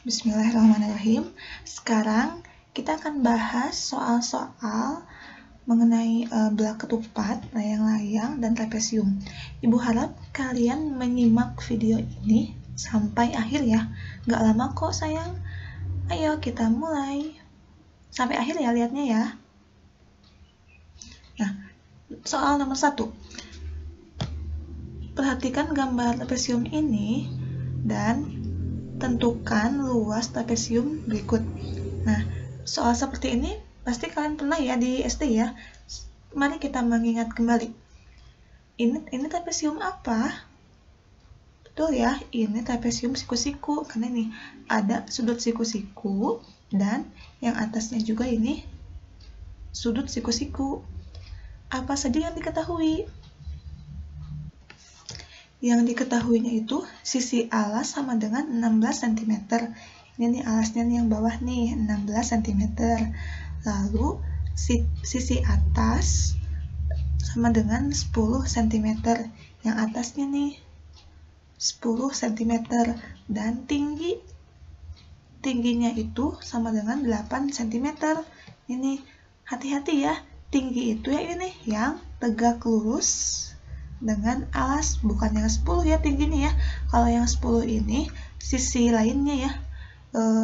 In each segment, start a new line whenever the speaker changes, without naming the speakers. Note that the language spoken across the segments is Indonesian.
Bismillahirrahmanirrahim. Sekarang kita akan bahas soal-soal mengenai belah ketupat, layang-layang, dan trapesium. Ibu harap kalian menyimak video ini sampai akhir ya. Gak lama kok sayang. Ayo kita mulai. Sampai akhir ya lihatnya ya. Nah, soal nomor 1. Perhatikan gambar trapesium ini dan tentukan luas trapesium berikut. Nah, soal seperti ini pasti kalian pernah ya di SD ya. Mari kita mengingat kembali. Ini trapesium apa? Betul ya, ini trapesium siku-siku karena ini ada sudut siku-siku dan yang atasnya juga ini sudut siku-siku. Apa saja yang diketahui? Yang diketahuinya itu sisi alas sama dengan 16 cm. Ini nih alasnya nih yang bawah nih 16 cm. Lalu sisi atas sama dengan 10 cm. Yang atasnya nih 10 cm. Dan tingginya itu sama dengan 8 cm. Ini hati-hati ya. Tinggi itu ya ini nih yang tegak lurus dengan alas, bukan yang 10 ya tingginya ya. Kalau yang 10 ini sisi lainnya ya,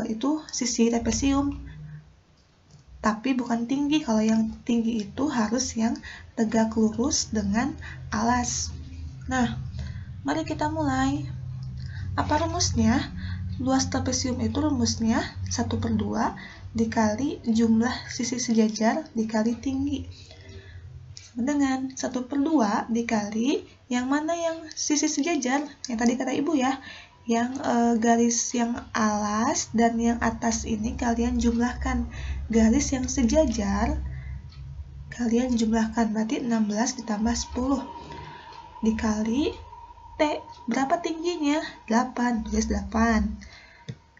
itu sisi trapesium, tapi bukan tinggi. Kalau yang tinggi itu harus yang tegak lurus dengan alas. Nah, mari kita mulai. Apa rumusnya? Luas trapesium itu rumusnya 1/2 dikali jumlah sisi sejajar dikali tinggi. Dengan 1/2 dikali yang mana yang sisi sejajar, yang tadi kata ibu ya, yang garis yang alas dan yang atas ini kalian jumlahkan. Garis yang sejajar kalian jumlahkan, berarti 16 ditambah 10 dikali T. Berapa tingginya? 8, tulis 8.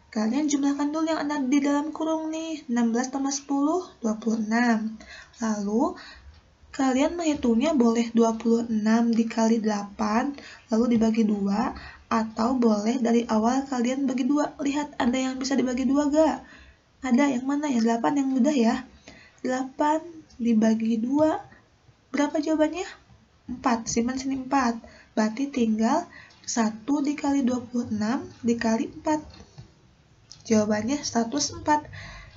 Kalian jumlahkan dulu yang ada di dalam kurung nih, 16 tambah 10, 26. Lalu kalian menghitungnya boleh 26 dikali 8 lalu dibagi 2, atau boleh dari awal kalian bagi 2. Lihat ada yang bisa dibagi 2 gak? Ada, yang mana ya? 8 yang mudah ya. 8 dibagi 2 berapa jawabannya? 4, simpan sini 4. Berarti tinggal 1 dikali 26 dikali 4. Jawabannya 104.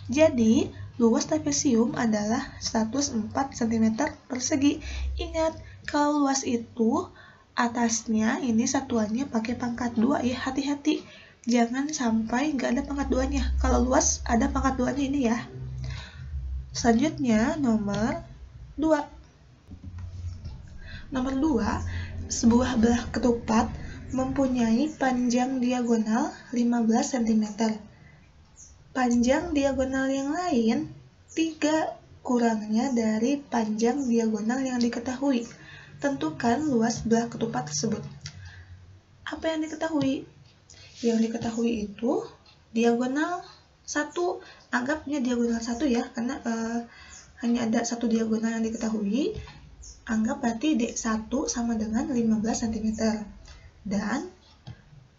Jadi luas trapesium adalah 104 cm persegi. Ingat, kalau luas itu atasnya ini satuannya pakai pangkat 2 ya, hati-hati. Jangan sampai nggak ada pangkat 2-nya. Kalau luas ada pangkat 2-nya ini ya. Selanjutnya nomor 2. Nomor 2, sebuah belah ketupat mempunyai panjang diagonal 15 cm. Panjang diagonal yang lain 3 kurangnya dari panjang diagonal yang diketahui. Tentukan luas belah ketupat tersebut. Apa yang diketahui? Yang diketahui itu diagonal 1. Anggapnya diagonal 1 ya, karena hanya ada satu diagonal yang diketahui. Anggap berarti D1 sama dengan 15 cm. Dan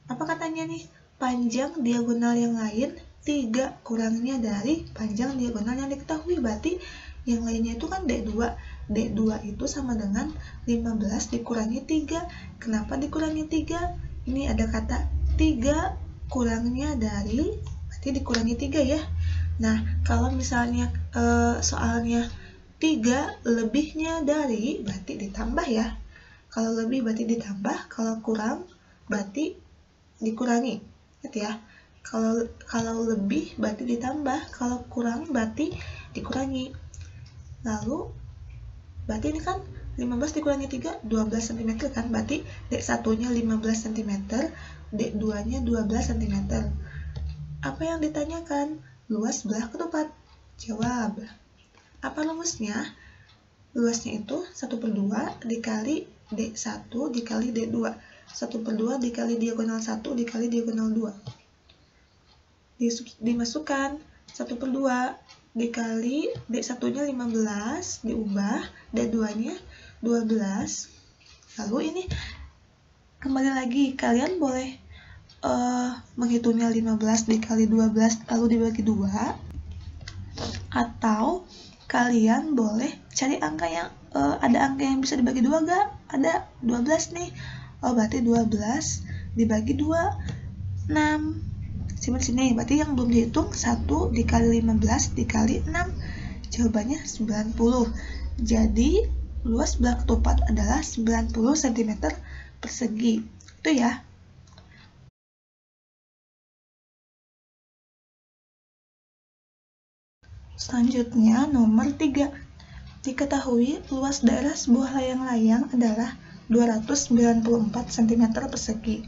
apa katanya nih? Panjang diagonal yang lain 3 kurangnya dari panjang diagonal yang diketahui. Berarti yang lainnya itu kan D2. D2 itu sama dengan 15 dikurangi 3. Kenapa dikurangi 3? Ini ada kata 3 kurangnya dari, berarti dikurangi 3 ya. Nah, kalau misalnya soalnya 3 lebihnya dari, berarti ditambah ya. Kalau lebih berarti ditambah, kalau kurang berarti dikurangi. Gitu ya. Kalau lebih berarti ditambah, kalau kurang berarti dikurangi. Lalu berarti ini kan 15 dikurangi 3, 12 cm kan, berarti D1-nya 15 cm, D2-nya 12 cm. Apa yang ditanyakan? Luas belah ketupat. Jawab. Apa rumusnya? Luasnya itu 1/2 dikali D1 dikali D2. 1/2 dikali diagonal 1 dikali diagonal 2. Dimasukkan 1/2 dikali D1-nya 15, diubah D2-nya 12. Lalu ini kembali lagi, kalian boleh menghitungnya 15 dikali 12 lalu dibagi 2, atau kalian boleh cari angka yang ada angka yang bisa dibagi 2 gak? Ada 12 nih. Oh, berarti 12 dibagi 2, 6. Simpan sini, berarti yang belum dihitung 1 dikali 15 dikali 6. Jawabannya 90. Jadi luas belah ketupat adalah 90 cm persegi. Itu ya. Selanjutnya nomor 3. Diketahui luas daerah sebuah layang-layang adalah 294 cm persegi.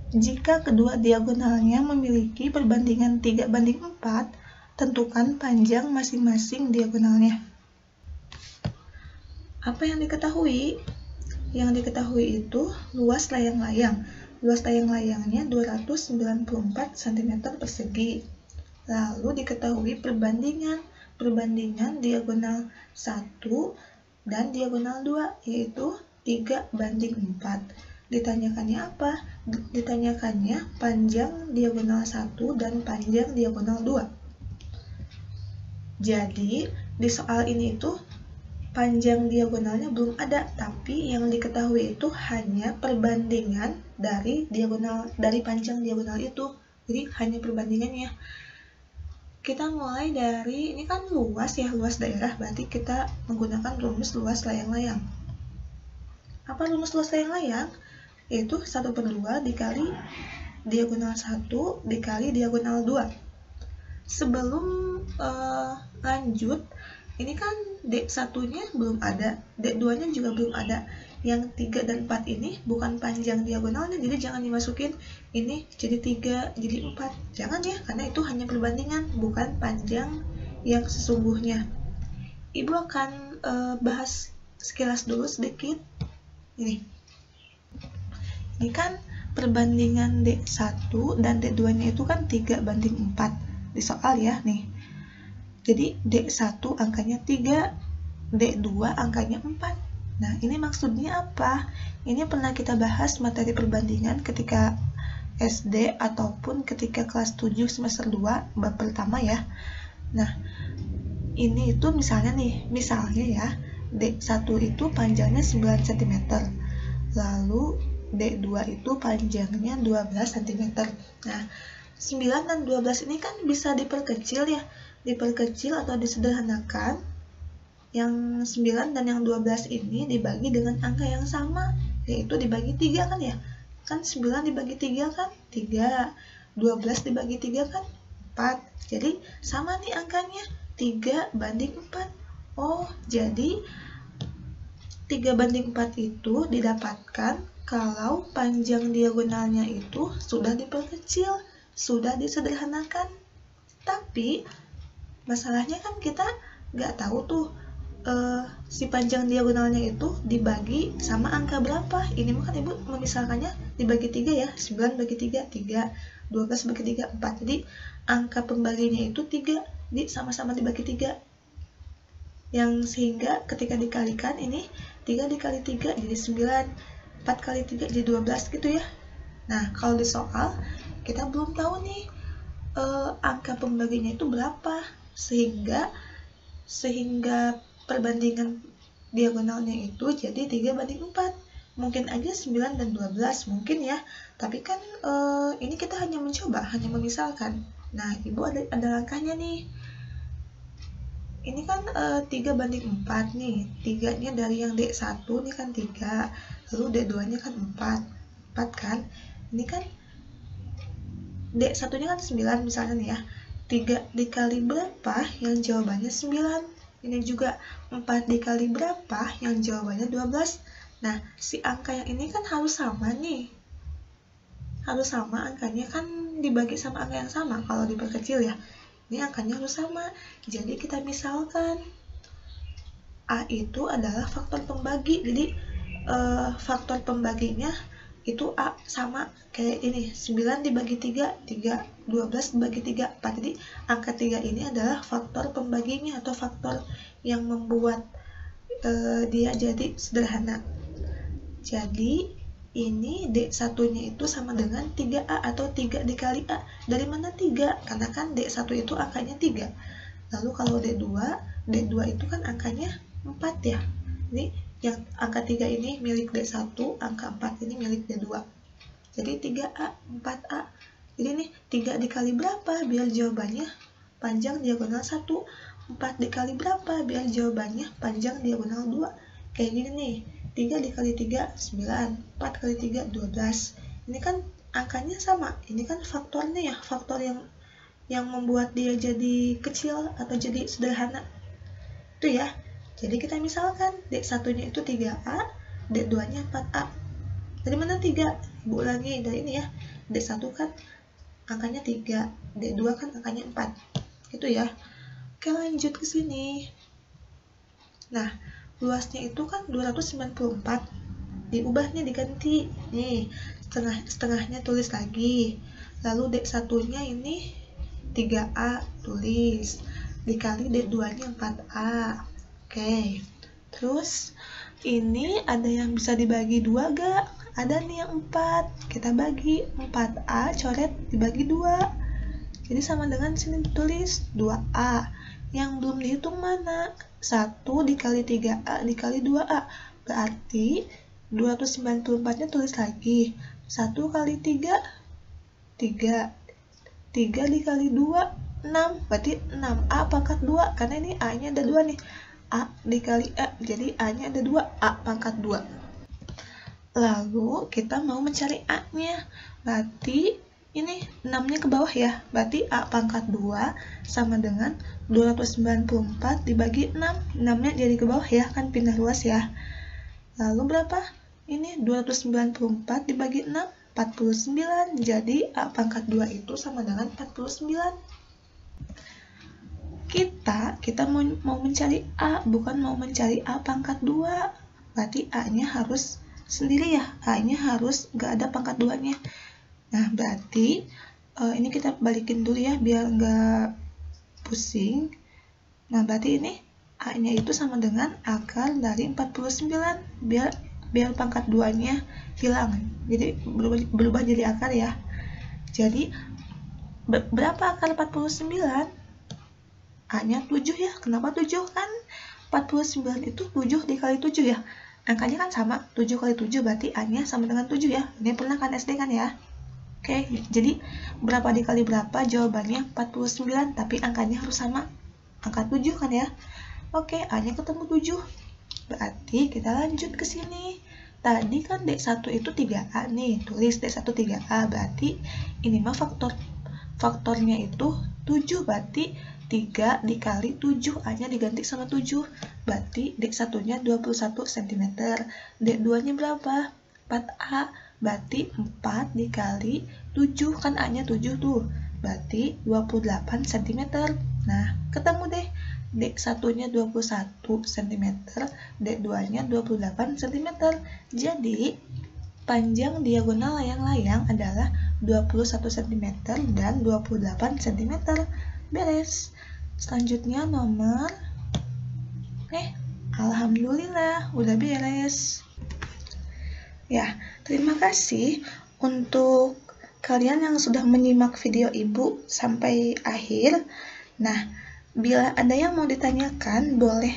Jika kedua diagonalnya memiliki perbandingan 3:4, tentukan panjang masing-masing diagonalnya. Apa yang diketahui? Yang diketahui itu luas layang-layang. Luas layang-layangnya 294 cm persegi. Lalu diketahui perbandingan diagonal 1 dan diagonal 2, yaitu 3:4. Ditanyakannya apa? Ditanyakannya panjang diagonal 1 dan panjang diagonal 2. Jadi, di soal ini itu panjang diagonalnya belum ada, tapi yang diketahui itu hanya perbandingan dari panjang diagonal itu. Jadi, hanya perbandingannya. Kita mulai dari, ini kan luas ya, luas daerah, berarti kita menggunakan rumus luas layang-layang. Apa rumus luas layang-layang? Yaitu 1/2 dikali diagonal 1 dikali diagonal 2. Sebelum lanjut, ini kan D1-nya belum ada, D2-nya juga belum ada. Yang 3 dan 4 ini bukan panjang diagonalnya, jadi jangan dimasukin ini jadi 3, jadi 4. Jangan ya, karena itu hanya perbandingan, bukan panjang yang sesungguhnya. Ibu akan bahas sekilas dulu sedikit. Ini kan perbandingan D1 dan D2-nya itu kan 3:4 di soal ya nih. Jadi D1 angkanya 3, D2 angkanya 4. Nah, ini maksudnya apa? Ini pernah kita bahas materi perbandingan ketika SD ataupun ketika kelas 7 semester 2 bab pertama ya. Nah, ini itu misalnya ya, D1 itu panjangnya 9 cm. Lalu D2 itu panjangnya 12 cm. Nah, 9 dan 12 ini kan bisa diperkecil ya. Diperkecil atau disederhanakan. Yang 9 dan yang 12 ini dibagi dengan angka yang sama, yaitu dibagi 3 kan ya. Kan 9 dibagi 3 kan 3, 12 dibagi 3 kan 4. Jadi sama nih angkanya, 3:4. Oh, jadi 3:4 itu didapatkan kalau panjang diagonalnya itu sudah diperkecil, sudah disederhanakan. Tapi masalahnya kan kita nggak tahu tuh si panjang diagonalnya itu dibagi sama angka berapa. Ini kan ibu memisalkannya dibagi 3 ya, 9 bagi 3, 3, 12 bagi 3, 4. Jadi angka pembaginya itu 3, jadi sama-sama dibagi 3. Yang sehingga ketika dikalikan ini 3 dikali 3 jadi 9, 4 kali 3 jadi 12 gitu ya. Nah, kalau di soal kita belum tahu nih angka pembaginya itu berapa, sehingga perbandingan diagonalnya itu jadi 3:4. Mungkin aja 9 dan 12 mungkin ya, tapi kan ini kita hanya mencoba, hanya memisalkan. Nah, ibu ada langkahnya nih. Ini kan 3:4 nih, 3-nya dari yang D1 nih kan 3, lalu D2-nya kan 4 kan. Ini kan D1-nya kan 9 misalnya nih ya. 3 dikali berapa yang jawabannya 9. Ini juga 4 dikali berapa yang jawabannya 12. Nah, si angka yang ini kan harus sama nih. Harus sama angkanya, kan dibagi sama angka yang sama kalau diperkecil ya. Ini angkanya harus sama. Jadi kita misalkan A itu adalah faktor pembagi. Jadi faktor pembaginya itu A sama kayak ini, 9 dibagi 3, 3, 12 dibagi 3, 4. Jadi angka 3 ini adalah faktor pembaginya atau faktor yang membuat dia jadi sederhana. Jadi ini D1-nya itu sama dengan 3A atau 3 dikali A. Dari mana 3? Karena kan D1 itu angkanya 3. Lalu kalau D2 itu kan angkanya 4 ya. Jadi yang angka 3 ini milik D1, angka 4 ini milik D2. Jadi 3A, 4A. Jadi nih 3 dikali berapa? Biar jawabannya panjang diagonal 1. 4 dikali berapa? Biar jawabannya panjang diagonal 2. Kayak gini nih. 3 dikali 3, 9. 4 kali 3, 12. Ini kan angkanya sama. Ini kan faktornya ya. Faktor yang membuat dia jadi kecil atau jadi sederhana. Itu ya. Jadi kita misalkan D1-nya itu 3A, D2-nya 4A. Dari mana 3? Ibu ulangi dari ini ya. D1 kan angkanya 3, D2 kan angkanya 4. Gitu ya. Oke, lanjut ke sini. Nah, luasnya itu kan 294. Diubahnya diganti. Nih, setengahnya tulis lagi. Lalu D1-nya ini 3A, tulis. Dikali D2-nya 4A. Oke. Terus, ini ada yang bisa dibagi 2 gak? Ada nih yang 4. Kita bagi 4A, coret dibagi 2. Jadi sama dengan sini tulis 2A. Yang belum dihitung mana? 1 dikali 3A dikali 2A. Berarti 294-nya tulis lagi. 1 kali 3, 3. 3 dikali 2, 6. Berarti 6A pangkat 2. Karena ini A-nya ada 2 nih. A dikali A. Jadi A-nya ada 2. A pangkat 2. Lalu kita mau mencari A-nya. Berarti ini 6-nya ke bawah ya. Berarti A pangkat 2 sama dengan 294 dibagi 6. 6-nya jadi ke bawah ya, kan pindah luas ya. Lalu berapa? Ini 294 dibagi 6, 49. Jadi A pangkat 2 itu sama dengan 49. Kita mau mencari A, bukan mau mencari A pangkat 2. Berarti A-nya harus sendiri ya. A-nya harus gak ada pangkat 2-nya. Nah, berarti ini kita balikin dulu ya, biar nggak pusing. Nah, berarti ini A-nya itu sama dengan akar dari 49. Biar pangkat 2-nya hilang. Jadi berubah jadi akar ya. Jadi, berapa akar 49? A-nya 7 ya. Kenapa 7? Kan 49 itu 7 dikali 7 ya. Angkanya kan sama, 7 kali 7 berarti A-nya sama dengan 7 ya. Ini pernah kan SD kan ya? Oke, jadi berapa dikali berapa? Jawabannya 49, tapi angkanya harus sama. Angka 7 kan ya? Oke, A-nya ketemu 7. Berarti kita lanjut ke sini. Tadi kan D1 itu 3A nih. Tulis D1 3A, berarti ini mah faktornya itu 7, berarti 3 dikali 7, A-nya diganti sama 7. Berarti D1-nya 21 cm. D2-nya berapa? 4A. Berarti 4 dikali 7, kan A-nya 7 tuh. Berarti 28 cm. Nah, ketemu deh. D1-nya 21 cm, D2-nya 28 cm. Jadi, panjang diagonal layang-layang adalah 21 cm dan 28 cm. Beres. Selanjutnya nomor alhamdulillah udah beres. Ya, terima kasih untuk kalian yang sudah menyimak video ibu sampai akhir. Nah, bila ada yang mau ditanyakan, boleh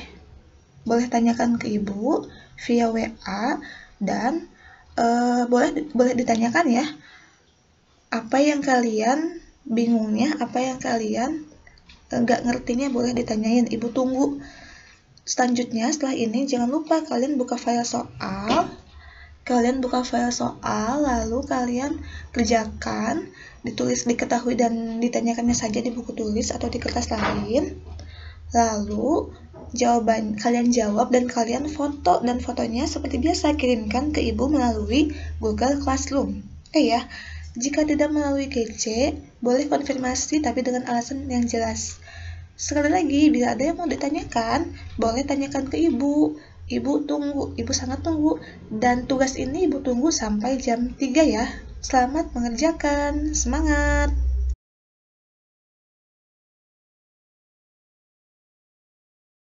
tanyakan ke ibu via WA dan boleh ditanyakan ya. Apa yang kalian bingungnya, apa yang kalian nggak ngertinya boleh ditanyain. Ibu tunggu. Selanjutnya setelah ini jangan lupa kalian buka file soal. Lalu kalian kerjakan, diketahui dan ditanyakannya saja di buku tulis atau di kertas lain. Lalu jawaban kalian jawab dan kalian foto, dan fotonya seperti biasa kirimkan ke ibu melalui Google Classroom. Ya, jika tidak melalui GC, boleh konfirmasi tapi dengan alasan yang jelas. Sekali lagi, bila ada yang mau ditanyakan, boleh tanyakan ke ibu. Ibu tunggu, ibu sangat tunggu. Dan tugas ini ibu tunggu sampai jam 3 ya. Selamat mengerjakan, semangat!